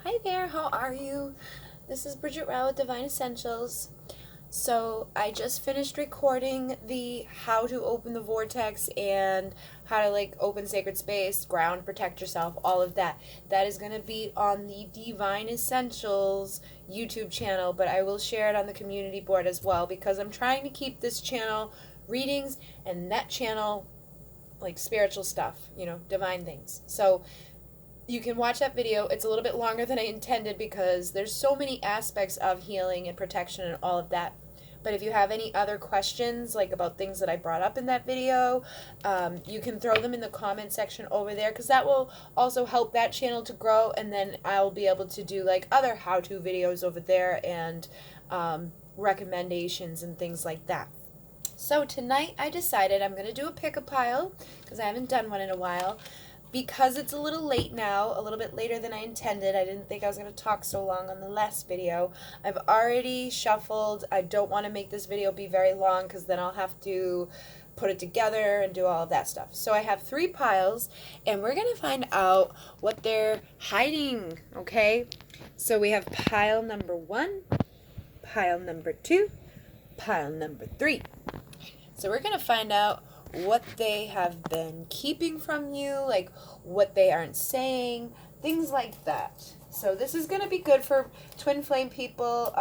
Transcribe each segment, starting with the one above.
Hi there, how are you? This is Bridget with Divine Essentials. So I just finished recording the how to open the vortex and how to open sacred space, ground, protect yourself, all of that. That is going to be on the Divine Essentials YouTube channel, but I will share it on the community board as well because I'm trying to keep this channel readings and that channel like spiritual stuff, divine things. So you can watch that video. It's a little bit longer than I intended because there's so many aspects of healing and protection and all of that. But if you have any other questions, like about things that I brought up in that video, you can throw them in the comment section over there because that will also help that channel to grow. And then I'll be able to do like other how-to videos over there and recommendations and things like that. So tonight I decided I'm going to do a pick-a-pile because I haven't done one in a while. Because it's a little late now, a little bit later than I intended, I didn't think I was going to talk so long on the last video. I've already shuffled. I don't want to make this video be very long because then I'll have to put it together and do all of that stuff. So I have 3 piles, and we're going to find out what they're hiding, okay? So we have pile number 1, pile number 2, pile number 3. So we're going to find out what they have been keeping from you, like what they aren't saying, things like that. So this is going to be good for twin flame people,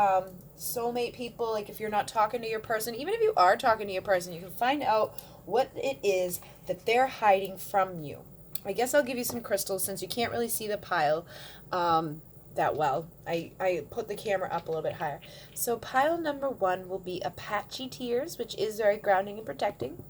soulmate people, like if you're not talking to your person, even if you are talking to your person, you can find out what it is that they're hiding from you. I guess I'll give you some crystals since you can't really see the pile that well. I put the camera up a little bit higher. So pile number 1 will be Apache tears, which is very grounding and protecting.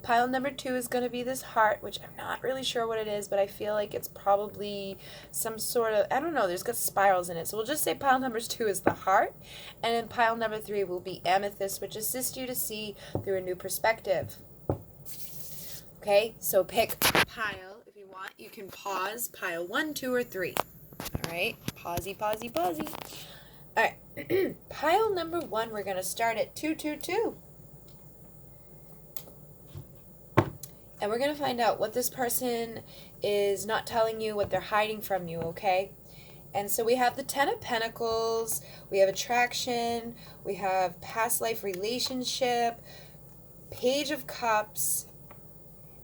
Pile number 2 is going to be this heart, which I'm not really sure what it is, but I feel like it's probably some sort of, I don't know, there's got spirals in it. So we'll just say pile number 2 is the heart. And then pile number 3 will be amethyst, which assists you to see through a new perspective. Okay, so pick a pile. If you want, you can pause pile 1, 2, or 3. All right, pausey. All right, pile number 1, we're going to start at 222. And we're going to find out what this person is not telling you, what they're hiding from you, okay? And so we have the 10 of Pentacles, we have attraction, we have past life relationship, Page of Cups,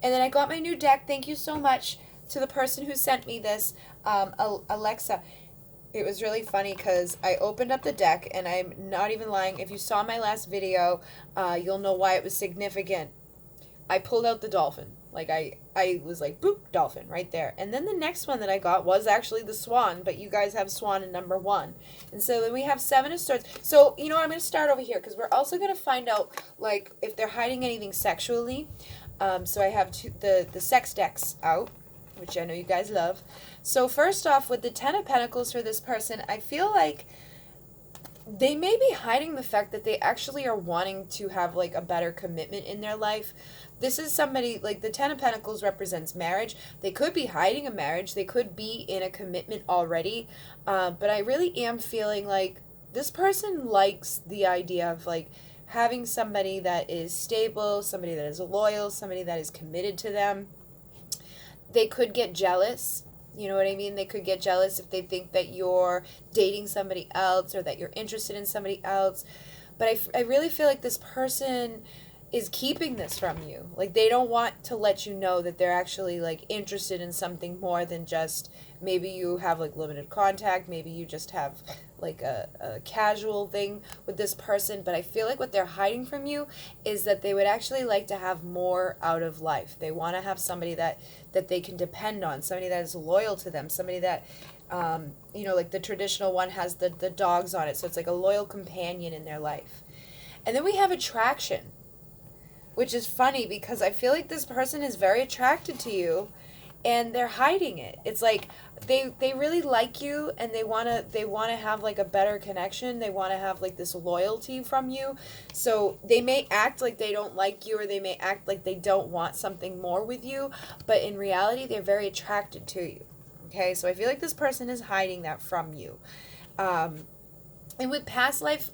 and then I got my new deck. Thank you so much to the person who sent me this, Alexa. It was really funny because I opened up the deck, and I'm not even lying. If you saw my last video, you'll know why it was significant. I pulled out the dolphin. Like, I was like, boop, dolphin, right there. And then the next one that I got was actually the swan, but you guys have swan in number 1. And so then we have 7 of swords. So, I'm going to start over here because we're also going to find out, like, if they're hiding anything sexually. So I have the sex decks out, which I know you guys love. So first off, with the 10 of Pentacles for this person, I feel like they may be hiding the fact that they actually are wanting to have like a better commitment in their life. This is somebody, like the 10 of Pentacles represents marriage. They could be hiding a marriage. They could be in a commitment already. But I really am feeling like this person likes the idea of like having somebody that is stable, somebody that is loyal, somebody that is committed to them. They could get jealous. You know what I mean? They could get jealous if they think that you're dating somebody else or that you're interested in somebody else. But I really feel like this person is keeping this from you. Like, they don't want to let you know that they're actually, like, interested in something more than just maybe you have, like, limited contact. Maybe you just have, like, a casual thing with this person. But I feel like what they're hiding from you is that they would actually like to have more out of life. They want to have somebody that they can depend on, somebody that is loyal to them, somebody that, like the traditional one has the dogs on it. So it's like a loyal companion in their life. And then we have attraction, which is funny because I feel like this person is very attracted to you and they're hiding it. It's like they really like you and they want to have like a better connection. They want to have like this loyalty from you. So they may act like they don't like you, or they may act like they don't want something more with you, but in reality they're very attracted to you. Okay? So I feel like this person is hiding that from you. And with past life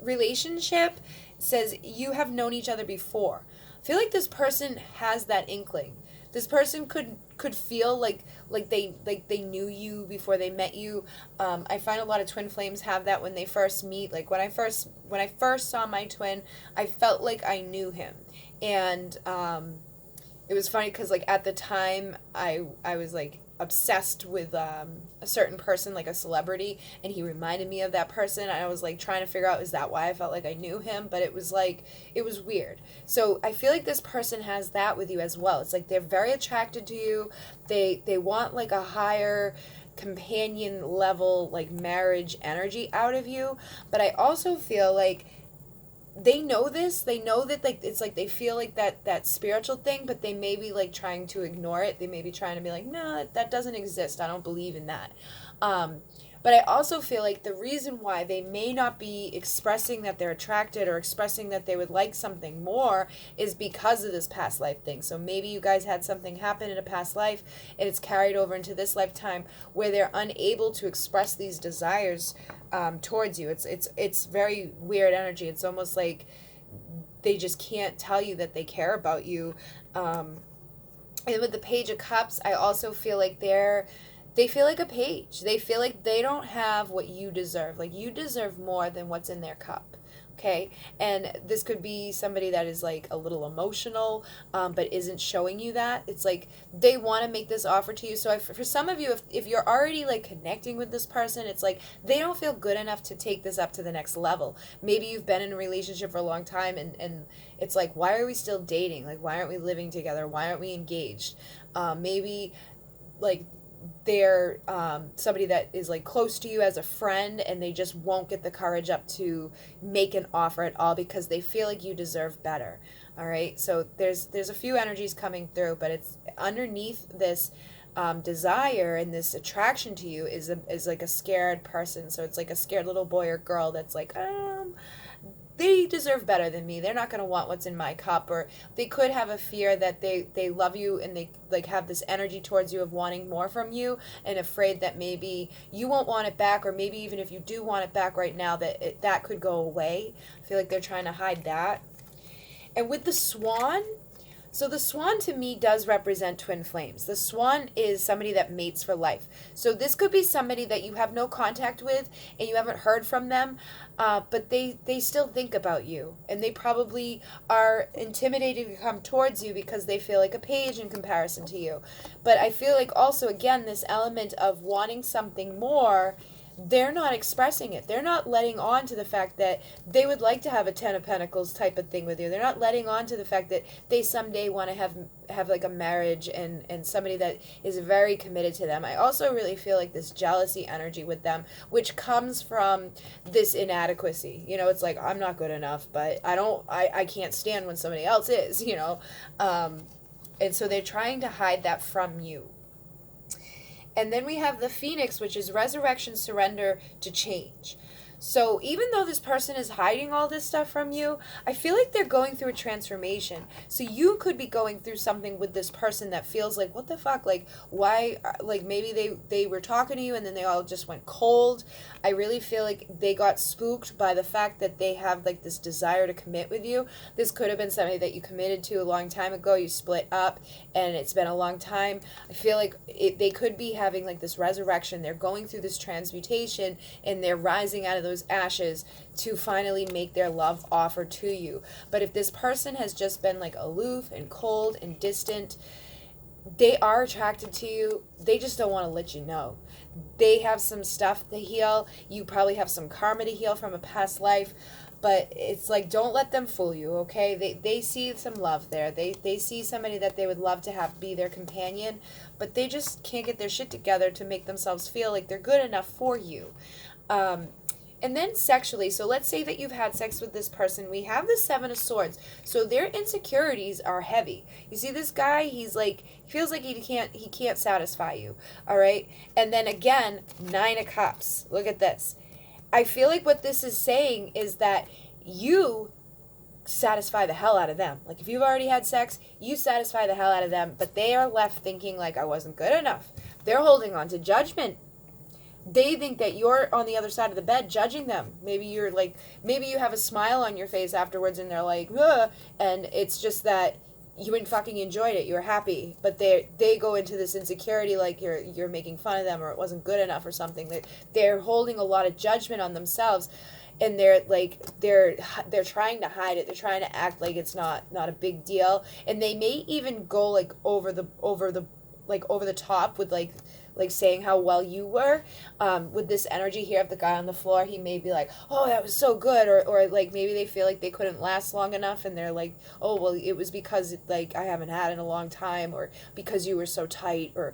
relationship, it says you have known each other before. I feel like this person has that inkling. This person could feel like they knew you before they met you. I find a lot of twin flames have that when they first meet. Like when I first saw my twin, I felt like I knew him, and it was funny because like at the time I was like obsessed with a certain person, like a celebrity, and he reminded me of that person, and I was like trying to figure out, is that why I felt like I knew him? But it was like, it was weird. So I feel like this person has that with you as well. It's like they're very attracted to you. They want like a higher companion level, like marriage energy out of you. But I also feel like they know this. They know that, like, it's like they feel like that spiritual thing, but they may be like trying to ignore it. They may be trying to be like, no, that doesn't exist. I don't believe in that. But I also feel like the reason why they may not be expressing that they're attracted or expressing that they would like something more is because of this past life thing. So maybe you guys had something happen in a past life and it's carried over into this lifetime where they're unable to express these desires towards you. It's very weird energy. It's almost like they just can't tell you that they care about you. And with the Page of Cups, I also feel like they feel like a page. They feel like they don't have what you deserve. Like you deserve more than what's in their cup. Okay? And this could be somebody that is like a little emotional, but isn't showing you that. It's like they want to make this offer to you. So for some of you, if you're already like connecting with this person, it's like they don't feel good enough to take this up to the next level. Maybe you've been in a relationship for a long time and it's like, why are we still dating? Like, why aren't we living together? Why aren't we engaged? Maybe like they're somebody that is like close to you as a friend and they just won't get the courage up to make an offer at all because they feel like you deserve better. All right, so there's a few energies coming through, but it's underneath this desire and this attraction to you is like a scared person. So it's like a scared little boy or girl that's like, they deserve better than me. They're not going to want what's in my cup. Or they could have a fear that they love you and they like have this energy towards you of wanting more from you and afraid that maybe you won't want it back, or maybe even if you do want it back right now that that could go away. I feel like they're trying to hide that. And with the Swan, so the Swan to me does represent twin flames. The Swan is somebody that mates for life. So this could be somebody that you have no contact with and you haven't heard from them, but they still think about you. And they probably are intimidated to come towards you because they feel like a page in comparison to you. But I feel like also, again, this element of wanting something more, they're not expressing it. They're not letting on to the fact that they would like to have a Ten of Pentacles type of thing with you. They're not letting on to the fact that they someday want to have like a marriage and somebody that is very committed to them. I also really feel like this jealousy energy with them, which comes from this inadequacy. You know, it's like, I'm not good enough, but I can't stand when somebody else is, you know. And so they're trying to hide that from you. And then we have the Phoenix, which is resurrection, surrender to change. So even though this person is hiding all this stuff from you, I feel like they're going through a transformation. So you could be going through something with this person that feels like, what the fuck? Like, why? Like, maybe they were talking to you and then they all just went cold. I really feel like they got spooked by the fact that they have, like, this desire to commit with you. This could have been somebody that you committed to a long time ago. You split up and it's been a long time. I feel like they could be having, like, this resurrection. They're going through this transmutation and they're rising out of those ashes to finally make their love offer to you. But if this person has just been like aloof and cold and distant, they are attracted to you. They just don't want to let you know. They have some stuff to heal. You probably have some karma to heal from a past life. But it's like, don't let them fool you, okay? They see some love there. They see somebody that they would love to have be their companion, but they just can't get their shit together to make themselves feel like they're good enough for you. And then sexually, so let's say that you've had sex with this person. We have the Seven of Swords. So their insecurities are heavy. You see this guy, he's like, he feels like he can't satisfy you, all right? And then again, Nine of Cups. Look at this. I feel like what this is saying is that you satisfy the hell out of them. Like if you've already had sex, you satisfy the hell out of them, but they are left thinking like, I wasn't good enough. They're holding on to judgment. They think that you're on the other side of the bed judging them. Maybe you're like, maybe you have a smile on your face afterwards and they're like, ugh, and it's just that you fucking enjoyed it, you were happy, but they go into this insecurity, like you're making fun of them, or it wasn't good enough or something. They're holding a lot of judgment on themselves, and they're like they're trying to hide it. They're trying to act like it's not a big deal, and they may even go like over the top with like saying how well you were. With this energy here of the guy on the floor, he may be like, oh, that was so good, or like maybe they feel like they couldn't last long enough, and they're like, oh, well, it was because like I haven't had in a long time, or because you were so tight, or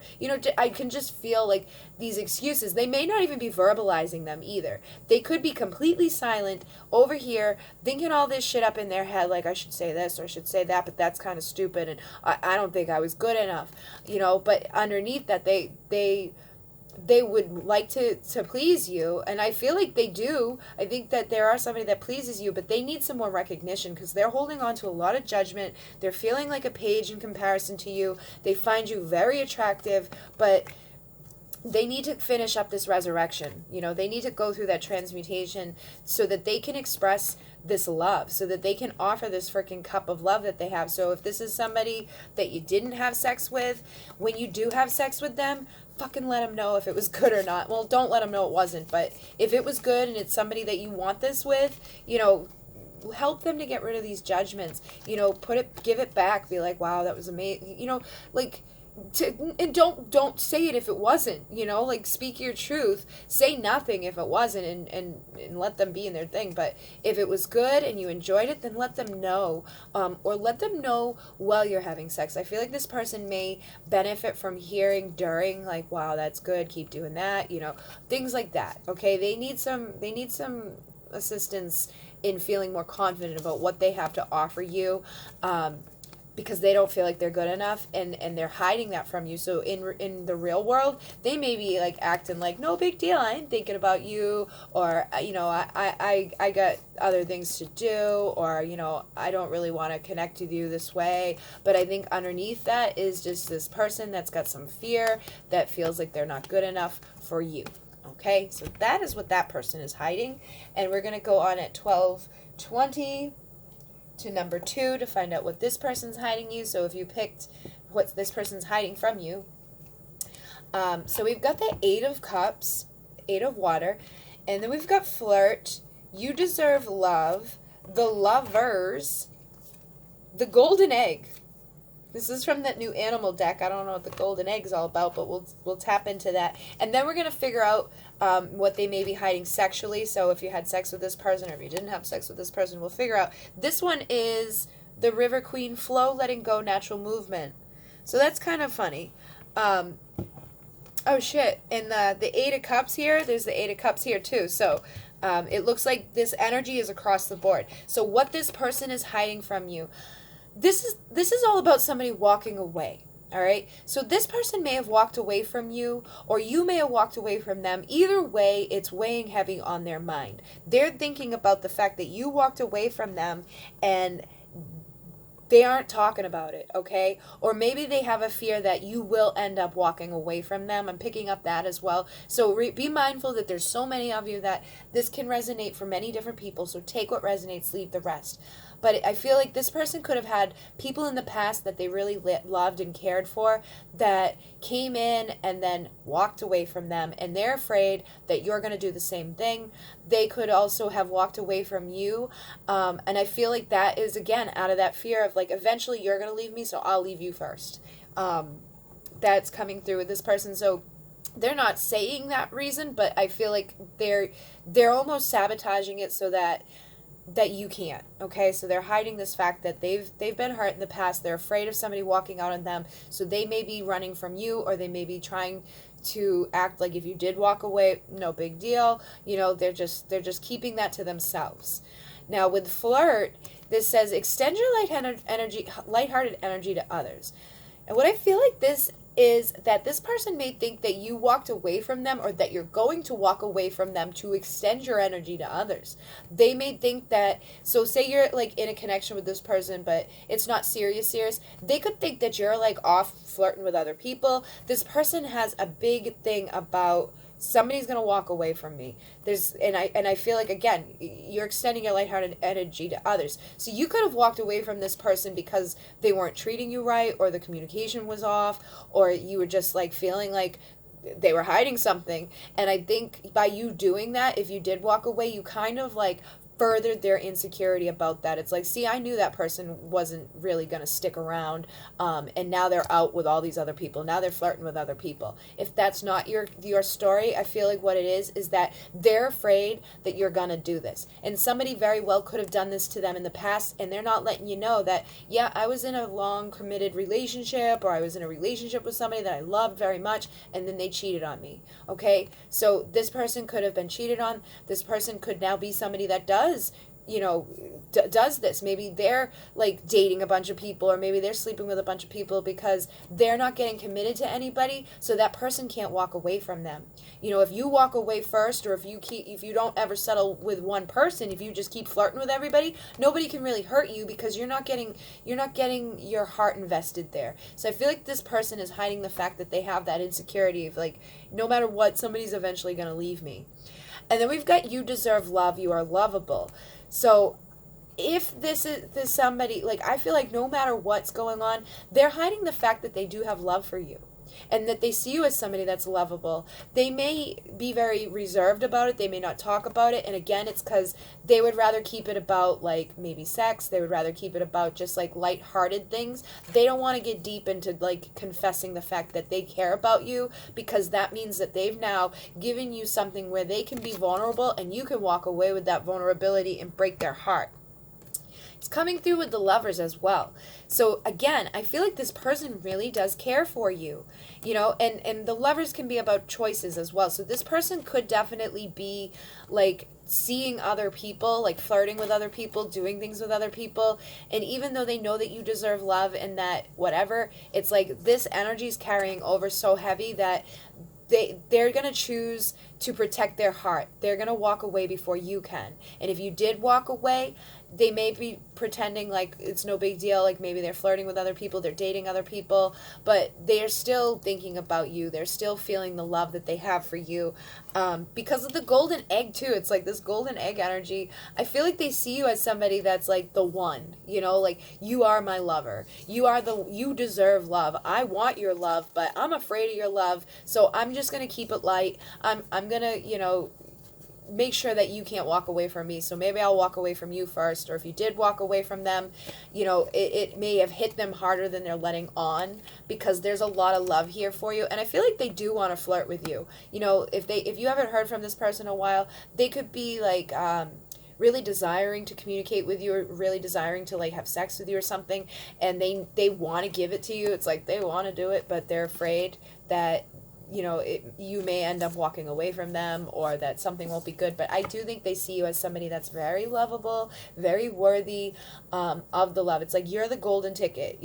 I can just feel like these excuses. They may not even be verbalizing them either. They could be completely silent over here thinking all this shit up in their head, like I should say this or I should say that, but that's kind of stupid, and I don't think I was good enough, but underneath that they would like to please you, and I feel like they do. I think that there are somebody that pleases you, but they need some more recognition, because they're holding on to a lot of judgment. They're feeling like a page in comparison to you. They find you very attractive, but they need to finish up this resurrection. They need to go through that transmutation so that they can express this love, so that they can offer this freaking cup of love that they have. So if this is somebody that you didn't have sex with, when you do have sex with them, fucking let them know if it was good or not. Well, don't let them know it wasn't, but if it was good and it's somebody that you want this with, help them to get rid of these judgments. Give it back. Be like, wow, that was amazing. And don't say it if it wasn't. Speak your truth. Say nothing if it wasn't, and let them be in their thing. But if it was good and you enjoyed it, then let them know, or let them know while you're having sex. I feel like this person may benefit from hearing during, like, wow, that's good, keep doing that, things like that. Okay, they need some assistance in feeling more confident about what they have to offer you, because they don't feel like they're good enough, and they're hiding that from you. So in the real world, they may be like acting like, no big deal, I ain't thinking about you, or I got other things to do, or I don't really want to connect with you this way. But I think underneath that is just this person that's got some fear, that feels like they're not good enough for you. Okay, so that is what that person is hiding, and we're going to go on at 12:20 to number 2 to find out what this person's hiding you. So if you picked what this person's hiding from you, so we've got the 8 of Cups, 8 of Water, and then we've got Flirt, You Deserve Love, the Lovers, the Golden Egg. This is from that new animal deck. I don't know what the golden egg is all about, but we'll tap into that. And then we're going to figure out what they may be hiding sexually. So if you had sex with this person, or if you didn't have sex with this person, we'll figure out. This one is the River Queen Flow, Letting Go, Natural Movement. So that's kind of funny. Oh, shit. And the 8 of Cups here, there's the 8 of Cups here too. So it looks like this energy is across the board. So what this person is hiding from you, this is all about somebody walking away, all right? So this person may have walked away from you, or you may have walked away from them. Either way, it's weighing heavy on their mind. They're thinking about the fact that you walked away from them, and they aren't talking about it, okay? Or maybe they have a fear that you will end up walking away from them. I'm picking up that as well. So be mindful that there's so many of you that this can resonate for many different people. So take what resonates, leave the rest. But I feel like this person could have had people in the past that they really loved and cared for that came in and then walked away from them, and they're afraid that you're going to do the same thing. They could also have walked away from you, and I feel like that is, again, out of that fear of, like, eventually you're going to leave me, so I'll leave you first. That's coming through with this person. So they're not saying that reason, but I feel like they're almost sabotaging it so that you can't, okay? So they're hiding this fact that they've been hurt in the past. They're afraid of somebody walking out on them, so they may be running from you, or they may be trying to act like if you did walk away, no big deal. They're just keeping that to themselves. Now with Flirt, this says extend your lighthearted energy to others. And what I feel like this is that this person may think that you walked away from them, or that you're going to walk away from them to extend your energy to others. They may think that, so say you're like in a connection with this person, but it's not serious. They could think that you're like off flirting with other people. This person has a big thing about somebody's going to walk away from me. And I feel like, again, you're extending your lighthearted energy to others. So you could have walked away from this person because they weren't treating you right, or the communication was off, or you were just like feeling like they were hiding something. And I think by you doing that, if you did walk away, you kind of like furthered their insecurity about that. It's like, see, I knew that person wasn't really going to stick around, and now they're out with all these other people. Now they're flirting with other people. If that's not your story, I feel like what it is that they're afraid that you're going to do this. And somebody very well could have done this to them in the past, and they're not letting you know that, yeah, I was in a long committed relationship, or I was in a relationship with somebody that I loved very much, and then they cheated on me. Okay? So this person could have been cheated on. This person could now be somebody that does this. Maybe they're like dating a bunch of people, or maybe they're sleeping with a bunch of people because they're not getting committed to anybody, so that person can't walk away from them. If you walk away first, or if you don't ever settle with one person, if you just keep flirting with everybody, nobody can really hurt you because you're not getting your heart invested there. So I feel like this person is hiding the fact that they have that insecurity of like, no matter what, somebody's eventually going to leave me. And then we've got, you deserve love, you are lovable. So if this is somebody, like, I feel like no matter what's going on, they're hiding the fact that they do have love for you, and that they see you as somebody that's lovable. They may be very reserved about it. They may not talk about it. And again, it's because they would rather keep it about like maybe sex. They would rather keep it about just like lighthearted things. They don't want to get deep into like confessing the fact that they care about you, because that means that they've now given you something where they can be vulnerable, and you can walk away with that vulnerability and break their heart. It's coming through with the Lovers as well. So again, I feel like this person really does care for you, and the Lovers can be about choices as well. So this person could definitely be like seeing other people, like flirting with other people, doing things with other people. And even though they know that you deserve love and that whatever, it's like this energy is carrying over so heavy that they're going to choose to protect their heart. They're going to walk away before you can. And if you did walk away, they may be pretending like it's no big deal, like maybe they're flirting with other people, they're dating other people, but they're still thinking about you. They're still feeling the love that they have for you, because of the golden egg too. It's like this golden egg energy. I feel like they see you as somebody that's like the one, like you are my lover. You deserve love. I want your love, but I'm afraid of your love, so I'm just going to keep it light. I'm going to, make sure that you can't walk away from me. So maybe I'll walk away from you first. Or if you did walk away from them, it may have hit them harder than they're letting on, because there's a lot of love here for you. And I feel like they do want to flirt with you. If you haven't heard from this person in a while, they could be like really desiring to communicate with you, or really desiring to like have sex with you or something, and they want to give it to you. It's like they want to do it, but they're afraid that you may end up walking away from them, or that something won't be good. But I do think they see you as somebody that's very lovable, very worthy of the love. It's like you're the golden ticket.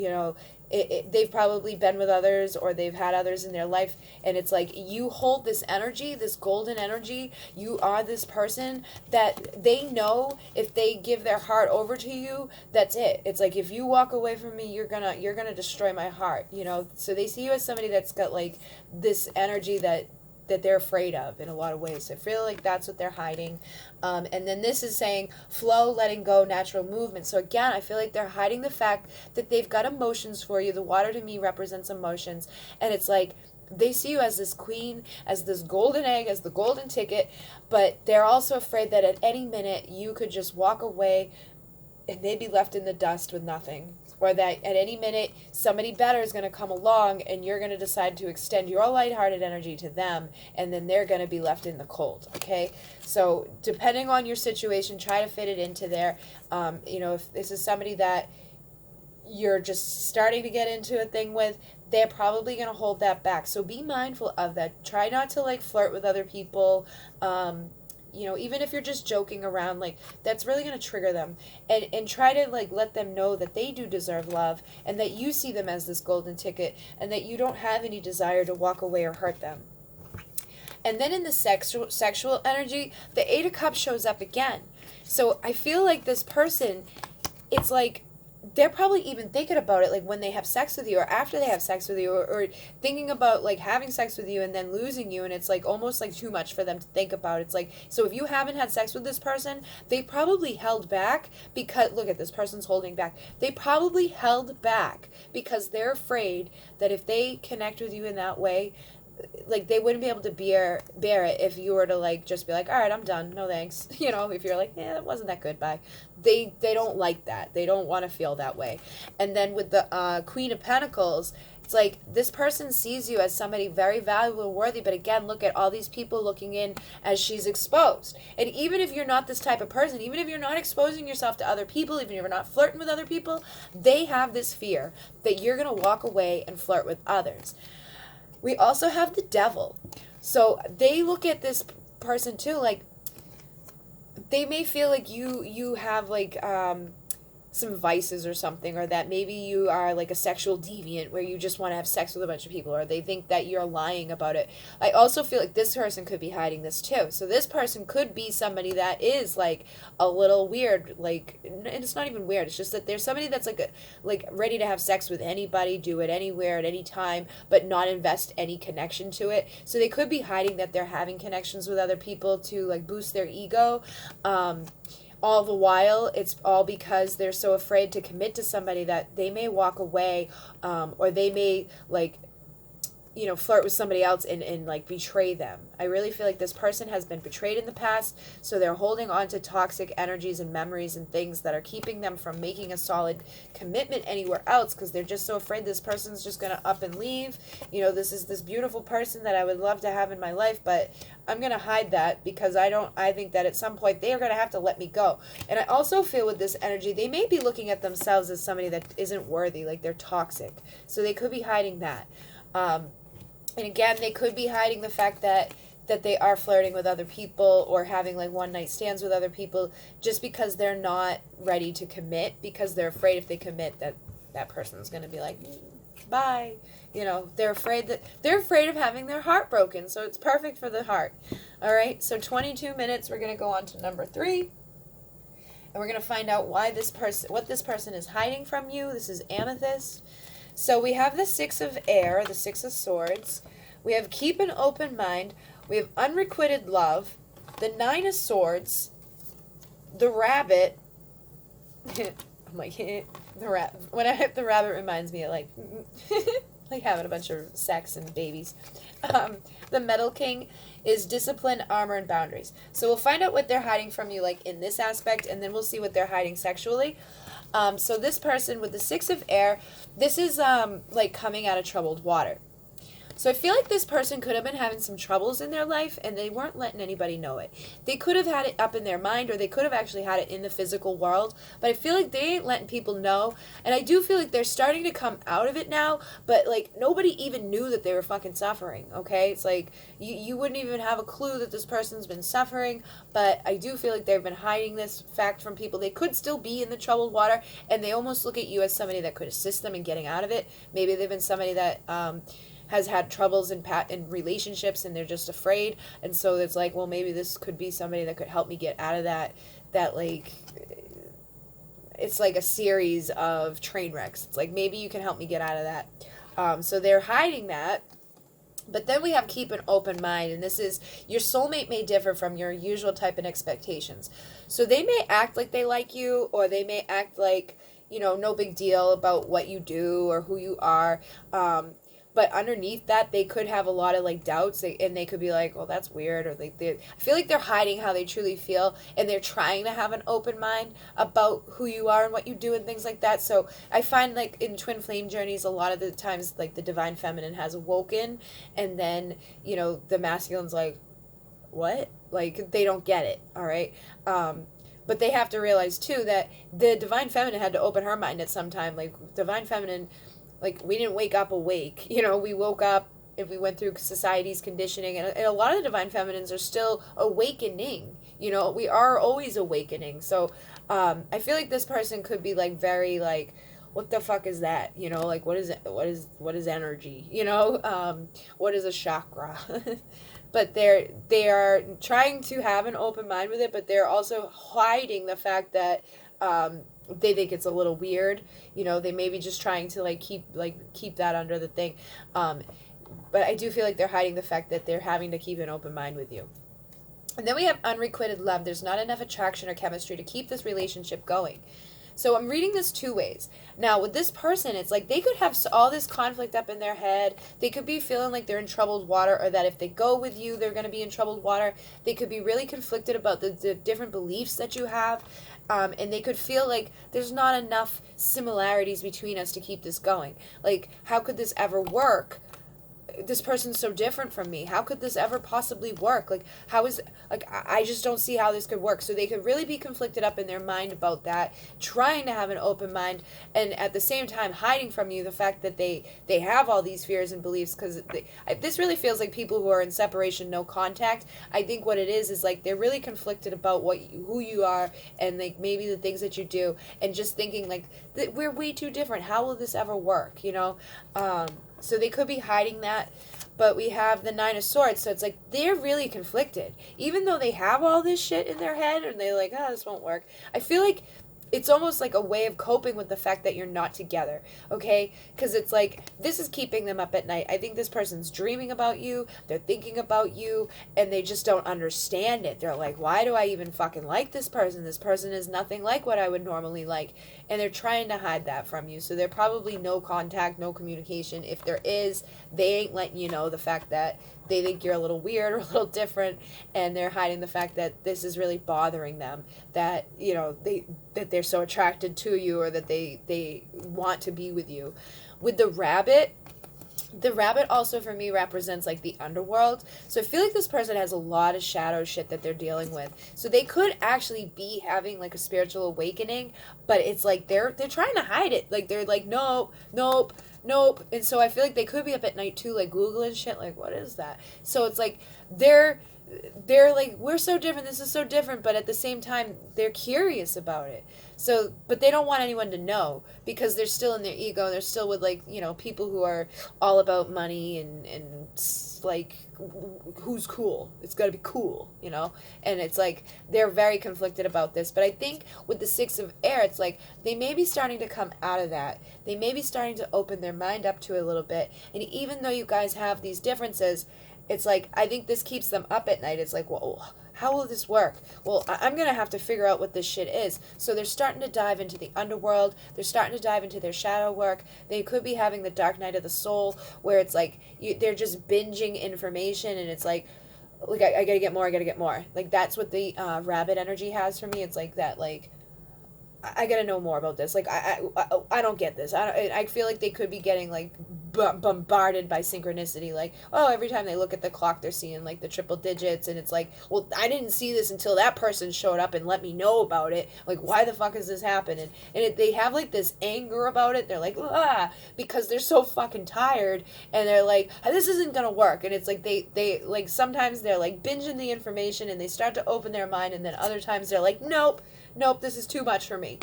They've probably been with others, or they've had others in their life, and it's like you hold this energy, this golden energy. You are this person that they know if they give their heart over to you, that's it. It's like, if you walk away from me, you're gonna destroy my heart. So they see you as somebody that's got like this energy that they're afraid of in a lot of ways. So I feel like that's what they're hiding. And then this is saying flow, letting go, natural movement. So again, I feel like they're hiding the fact that they've got emotions for you. The water to me represents emotions. And it's like they see you as this queen, as this golden egg, as the golden ticket, but they're also afraid that at any minute you could just walk away and they'd be left in the dust with nothing. Or that at any minute somebody better is going to come along, and you're going to decide to extend your lighthearted energy to them, and then they're going to be left in the cold. Okay, so depending on your situation, try to fit it into there. If this is somebody that you're just starting to get into a thing with, they're probably going to hold that back. So be mindful of that. Try not to like flirt with other people. Even if you're just joking around, like that's really going to trigger them, and try to like let them know that they do deserve love, and that you see them as this golden ticket, and that you don't have any desire to walk away or hurt them. And then in the sexual energy, the Eight of Cups shows up again. So I feel like this person, it's like they're probably even thinking about it like when they have sex with you or after they have sex with you, or thinking about like having sex with you and then losing you, and it's like almost like too much for them to think about. It's like, so if you haven't had sex with this person, they probably held back because, look at this person's holding back. They probably held back because they're afraid that if they connect with you in that way, like they wouldn't be able to bear it if you were to like just be like, all right, I'm done, no thanks. You know, if you're like, yeah, that wasn't that good, bye. They don't like that. They don't want to feel that way. And then with the Queen of Pentacles, it's like this person sees you as somebody very valuable and worthy, but again, look at all these people looking in as she's exposed. And even if you're not this type of person, even if you're not exposing yourself to other people, even if you're not flirting with other people, they have this fear that you're going to walk away and flirt with others. We also have the Devil. So they look at this person too, like they may feel like you have like some vices or something, or that maybe you are like a sexual deviant where you just want to have sex with a bunch of people, or they think that you're lying about it. I also feel like this person could be hiding this too. So this person could be somebody that is like a little weird, like, and it's not even weird, it's just that there's somebody that's like ready to have sex with anybody, do it anywhere at any time, but not invest any connection to it. So they could be hiding that they're having connections with other people to like boost their ego. All the while, it's all because they're so afraid to commit to somebody that they may walk away, or they may, like, you know, flirt with somebody else and like betray them. I really feel like this person has been betrayed in the past, so they're holding on to toxic energies and memories and things that are keeping them from making a solid commitment anywhere else, because they're just so afraid this person's just going to up and leave. You know, this is this beautiful person that I would love to have in my life, but I'm going to hide that because I think that at some point they are going to have to let me go. And I also feel with this energy, they may be looking at themselves as somebody that isn't worthy, like they're toxic. So they could be hiding that. And again, they could be hiding the fact that they are flirting with other people or having like one night stands with other people just because they're not ready to commit, because they're afraid if they commit that person's going to be like, bye. You know, they're afraid of having their heart broken. So it's perfect for the heart. All right. So 22 minutes, we're going to go on to number 3. And we're going to find out what this person is hiding from you. This is Amethyst. So we have the 6 of Air, the 6 of Swords. We have Keep an Open Mind. We have Unrequited Love. The 9 of Swords. The Rabbit. I'm like, the rabbit. When I hit the rabbit, reminds me of like, like having a bunch of sex and babies. The Metal King is Discipline, Armor, and Boundaries. So we'll find out what they're hiding from you, like in this aspect, and then we'll see what they're hiding sexually. So this person with the 6 of Air, this is like coming out of troubled water. So I feel like this person could have been having some troubles in their life and they weren't letting anybody know it. They could have had it up in their mind, or they could have actually had it in the physical world, but I feel like they ain't letting people know. And I do feel like they're starting to come out of it now, but like nobody even knew that they were fucking suffering, okay? It's like you wouldn't even have a clue that this person's been suffering, but I do feel like they've been hiding this fact from people. They could still be in the troubled water, and they almost look at you as somebody that could assist them in getting out of it. Maybe they've been somebody that has had troubles in relationships and they're just afraid, and so it's like, well, maybe this could be somebody that could help me get out of that like, it's like a series of train wrecks. It's like, maybe you can help me get out of that. So they're hiding that. But then we have Keep an Open Mind, and this is your soulmate may differ from your usual type and expectations. So they may act like they like you, or they may act like, you know, no big deal about what you do or who you are. But underneath that, they could have a lot of like doubts, and they could be like, well, that's weird, or like I feel like they're hiding how they truly feel, and they're trying to have an open mind about who you are and what you do and things like that. So I find like in twin flame journeys, a lot of the times like the divine feminine has awoken, and then, you know, the masculine's like, what? Like they don't get it. All right. But they have to realize too that the divine feminine had to open her mind at some time. Like divine feminine, like, we didn't wake up awake, you know, we woke up and we went through society's conditioning, and a lot of the divine feminines are still awakening, you know, we are always awakening. So I feel like this person could be like very like, what the fuck is that, you know, like what is energy, you know, what is a chakra? But they are trying to have an open mind with it, but they're also hiding the fact that they think it's a little weird. You know, they may be just trying to keep that under the thing. But I do feel like they're hiding the fact that they're having to keep an open mind with you. And then we have unrequited love. There's not enough attraction or chemistry to keep this relationship going. So I'm reading this two ways. Now, with this person, it's like they could have all this conflict up in their head. They could be feeling like they're in troubled water, or that if they go with you, they're going to be in troubled water. They could be really conflicted about the different beliefs that you have. And they could feel like there's not enough similarities between us to keep this going. Like, how could this ever work? This person's so different from me. How could this ever possibly work? Like, I just don't see how this could work. So they could really be conflicted up in their mind about that, trying to have an open mind, and at the same time hiding from you the fact that they have all these fears and beliefs, because this really feels like people who are in separation, no contact. I think what it is like they're really conflicted about who you are, and like maybe the things that you do, and just thinking like we're way too different. How will this ever work? You know? So they could be hiding that, but we have the Nine of Swords, so it's like they're really conflicted. Even though they have all this shit in their head, and they're like, oh, this won't work. I feel like it's almost like a way of coping with the fact that you're not together, okay? Because it's like, this is keeping them up at night. I think this person's dreaming about you, they're thinking about you, and they just don't understand it. They're like, why do I even fucking like this person? This person is nothing like what I would normally like. And they're trying to hide that from you. So they're probably no contact, no communication. If there is, they ain't letting you know the fact that they think you're a little weird or a little different, and they're hiding the fact that this is really bothering them, that, you know, that they're so attracted to you, or that they want to be with you. With the rabbit also for me represents like the underworld. So I feel like this person has a lot of shadow shit that they're dealing with. So they could actually be having like a spiritual awakening, but it's like they're trying to hide it. Like they're like, nope. And so I feel like they could be up at night too, like Googling shit, like, what is that? So it's like they're like, we're so different, this is so different, but at the same time they're curious about it. So, but they don't want anyone to know, because they're still in their ego. They're still with, like, you know, people who are all about money and like, who's cool. It's got to be cool, you know? And it's like, they're very conflicted about this. But I think with the Six of Air, it's like, they may be starting to come out of that. They may be starting to open their mind up to it a little bit. And even though you guys have these differences, it's like, I think this keeps them up at night. It's like, well, how will this work? Well, I'm going to have to figure out what this shit is. So they're starting to dive into the underworld. They're starting to dive into their shadow work. They could be having the dark night of the soul, where it's like they're just binging information, and it's like I got to get more, I got to get more. Like, that's what the rabbit energy has for me. It's like that, like, I gotta know more about this. Like, I don't get this. I feel like they could be getting, like, bombarded by synchronicity. Like, oh, every time they look at the clock, they're seeing, like, the triple digits. And it's like, well, I didn't see this until that person showed up and let me know about it. Like, why the fuck is this happening? And they have, like, this anger about it. They're like, because they're so fucking tired. And they're like, this isn't gonna work. And it's like, they like, sometimes they're, like, binging the information and they start to open their mind. And then other times they're like, nope, this is too much for me.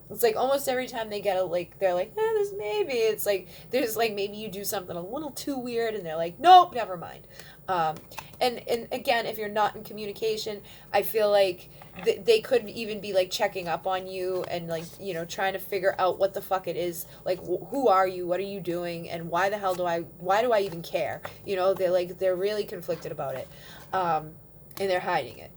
It's like almost every time they get they're like, this maybe, it's like, there's like, maybe you do something a little too weird, and they're like, nope, never mind. And again, if you're not in communication, I feel like they could even be like checking up on you, and like, you know, trying to figure out what the fuck it is, like, who are you, what are you doing, and why do I even care? You know, they're really conflicted about it, and they're hiding it.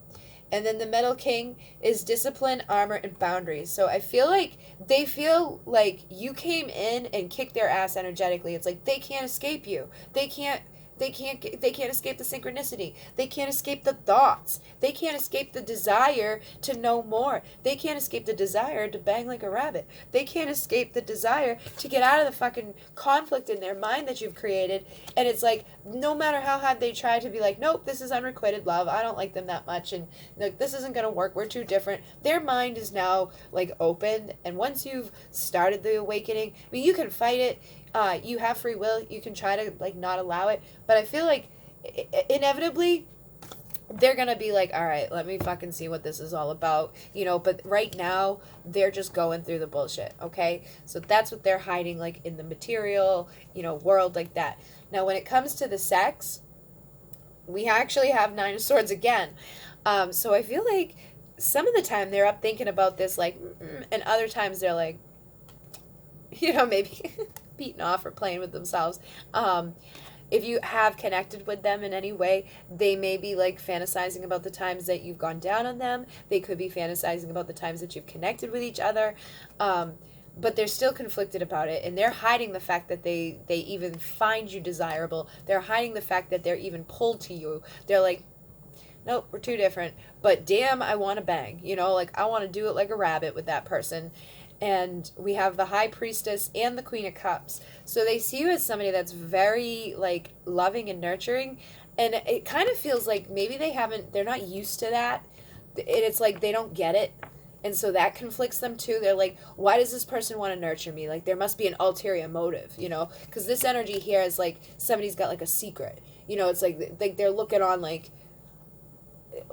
And then the Metal King is discipline, armor, and boundaries. So I feel like they feel like you came in and kicked their ass energetically. It's like they can't escape you. They can't escape the synchronicity. They can't escape the thoughts. They can't escape the desire to know more. They can't escape the desire to bang like a rabbit. They can't escape the desire to get out of the fucking conflict in their mind that you've created. And it's like, no matter how hard they try to be like, nope, this is unrequited love, I don't like them that much, and like, this isn't gonna work, we're too different, their mind is now like open. And once you've started the awakening, I mean, you can fight it. You have free will. You can try to, like, not allow it. But I feel like inevitably they're going to be like, all right, let me fucking see what this is all about. You know, but right now they're just going through the bullshit, okay? So that's what they're hiding, like, in the material, you know, world, like that. Now, when it comes to the sex, we actually have Nine of Swords again. So I feel like some of the time they're up thinking about this, like, and other times they're like, you know, maybe beating off or playing with themselves. If you have connected with them in any way, they may be like fantasizing about the times that you've gone down on them. They could be fantasizing about the times that you've connected with each other. But they're still conflicted about it, and they're hiding the fact that they even find you desirable. They're hiding the fact that they're even pulled to you. They're like, nope, we're too different, but damn, I want to bang, you know, like I want to do it like a rabbit with that person. And we have the High Priestess and the Queen of Cups. So they see you as somebody that's very like loving and nurturing, and it kind of feels like maybe they're not used to that. It's like they don't get it. And so that conflicts them too. They're like, why does this person want to nurture me? Like there must be an ulterior motive, you know? Because this energy here is like somebody's got like a secret. You know, it's like they're looking on like,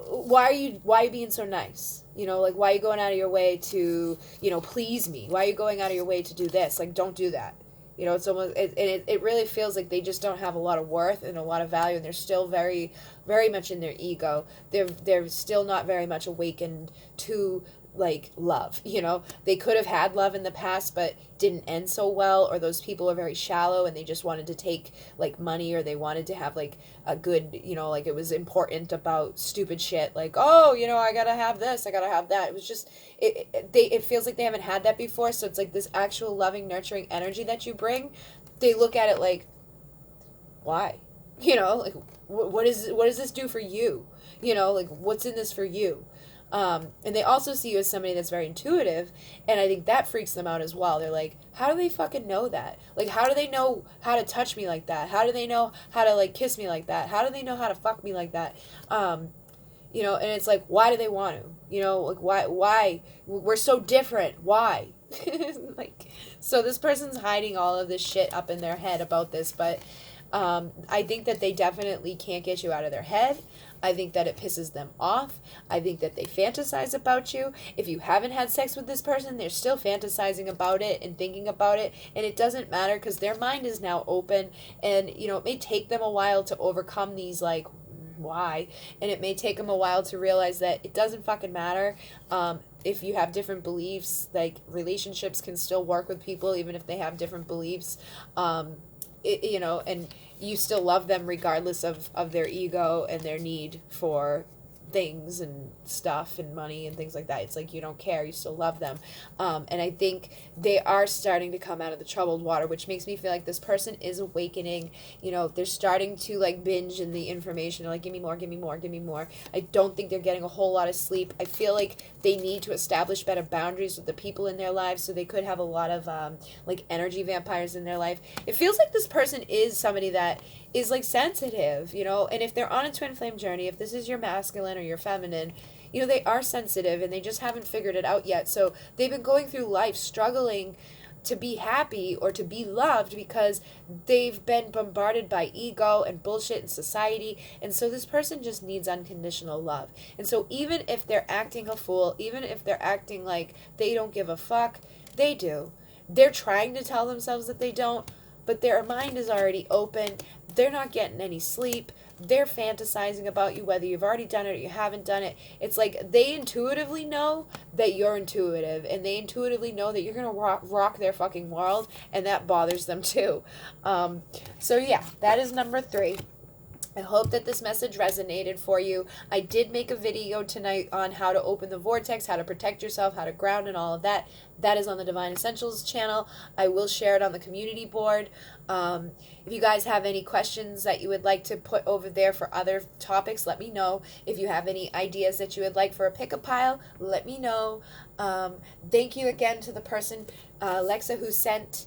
why are you being so nice? You know, like why are you going out of your way to, you know, please me? Why are you going out of your way to do this? Like don't do that. You know, it's almost it really feels like they just don't have a lot of worth and a lot of value, and they're still very, very much in their ego. They're still not very much awakened to like love. You know, they could have had love in the past but didn't end so well, or those people are very shallow and they just wanted to take like money, or they wanted to have like a good, you know, like it was important about stupid shit like, oh, you know, I gotta have this, I gotta have that. It was just it feels like they haven't had that before. So it's like this actual loving, nurturing energy that you bring. They look at it like, why? You know, like what does this do for you? You know, like what's in this for you? And they also see you as somebody that's very intuitive, and I think that freaks them out as well. They're like, how do they fucking know that? Like, how do they know how to touch me like that? How do they know how to, like, kiss me like that? How do they know how to fuck me like that? You know, and it's like, why do they want to? You know, like, why? We're so different. Why? Like, so this person's hiding all of this shit up in their head about this, but I think that they definitely can't get you out of their head. I think that it pisses them off. I think that they fantasize about you. If you haven't had sex with this person, they're still fantasizing about it and thinking about it. And it doesn't matter because their mind is now open. And, you know, it may take them a while to overcome these, like, why? And it may take them a while to realize that it doesn't fucking matter. If you have different beliefs, like, relationships can still work with people even if they have different beliefs. You know, and you still love them regardless of their ego and their need for things and stuff and money and things like that. It's like you don't care, you still love them. And I think they are starting to come out of the troubled water, which makes me feel like this person is awakening. You know, they're starting to like binge in the information. They're like, give me more, give me more, give me more. I don't think they're getting a whole lot of sleep. I feel like they need to establish better boundaries with the people in their lives, so they could have a lot of like energy vampires in their life. It feels like this person is somebody that is like sensitive, you know, and if they're on a twin flame journey, if this is your masculine or your feminine, you know, they are sensitive and they just haven't figured it out yet. So they've been going through life struggling to be happy or to be loved because they've been bombarded by ego and bullshit in society. And so this person just needs unconditional love. And so even if they're acting a fool, even if they're acting like they don't give a fuck, they do. They're trying to tell themselves that they don't, but their mind is already open. They're not getting any sleep. They're fantasizing about you, whether you've already done it or you haven't done it. It's like they intuitively know that you're intuitive, and they intuitively know that you're going to rock their fucking world, and that bothers them too. So yeah, that is number 3. I hope that this message resonated for you. I did make a video tonight on how to open the vortex, how to protect yourself, how to ground, and all of that. That is on the Divine Essentials channel. I will share it on the community board. If you guys have any questions that you would like to put over there for other topics, let me know. If you have any ideas that you would like for a pick-a-pile, let me know. Thank you again to the person, Lexa, who sent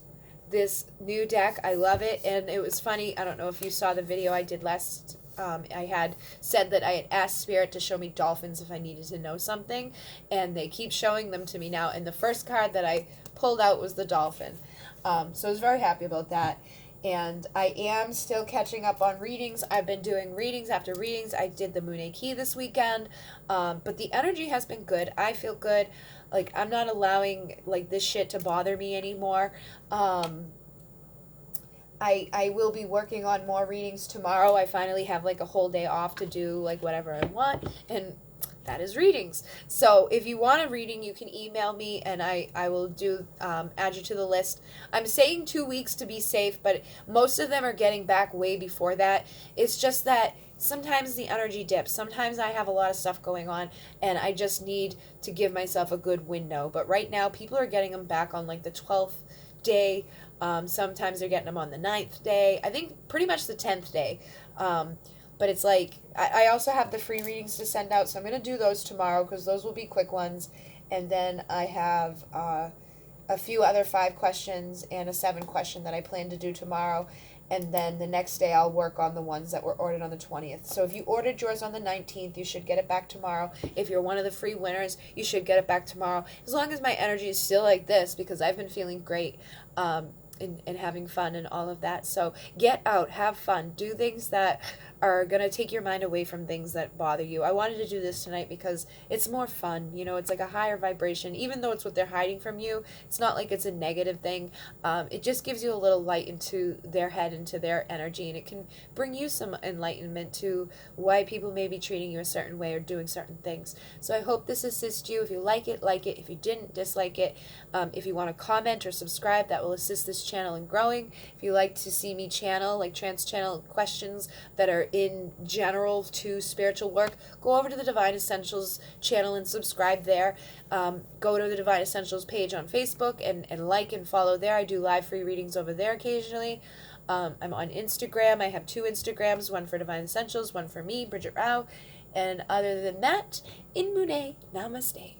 this new deck. I love it. And it was funny, I don't know if you saw the video I did last, I had said that I had asked Spirit to show me dolphins if I needed to know something, and they keep showing them to me now, and the first card that I pulled out was the dolphin. So I was very happy about that. And I am still catching up on readings. I've been doing readings after readings. I did the Moon Key this weekend, but the energy has been good. I feel good. Like, I'm not allowing, like, this shit to bother me anymore. I will be working on more readings tomorrow. I finally have, like, a whole day off to do, like, whatever I want. And that is readings. So if you want a reading, you can email me and I will do add you to the list. I'm saying 2 weeks to be safe, but most of them are getting back way before that. It's just that sometimes the energy dips. Sometimes I have a lot of stuff going on and I just need to give myself a good window. But right now, people are getting them back on like the 12th day. Sometimes they're getting them on the 9th day. I think pretty much the 10th day. But it's like, I also have the free readings to send out, so I'm going to do those tomorrow because those will be quick ones. And then I have a few other 5 questions and a 7 question that I plan to do tomorrow. And then the next day I'll work on the ones that were ordered on the 20th. So if you ordered yours on the 19th, you should get it back tomorrow. If you're one of the free winners, you should get it back tomorrow. As long as my energy is still like this, because I've been feeling great. And having fun and all of that. So get out, have fun, do things that are going to take your mind away from things that bother you. I wanted to do this tonight because it's more fun. You know, it's like a higher vibration. Even though it's what they're hiding from you, it's not like it's a negative thing. It just gives you a little light into their head, into their energy, and it can bring you some enlightenment to why people may be treating you a certain way or doing certain things. So I hope this assists you. If you like it, like it. If you didn't, dislike it. If you want to comment or subscribe, that will assist this channel in growing. If you like to see me channel, like Trance channel questions that are in general to spiritual work, go over to the Divine Essentials channel and subscribe there. Go to the Divine Essentials page on Facebook and like and follow there. I do live free readings over there occasionally. I'm on Instagram. I have 2 Instagrams, one for Divine Essentials, one for me, Bridget Rao. And other than that, in Mune, namaste.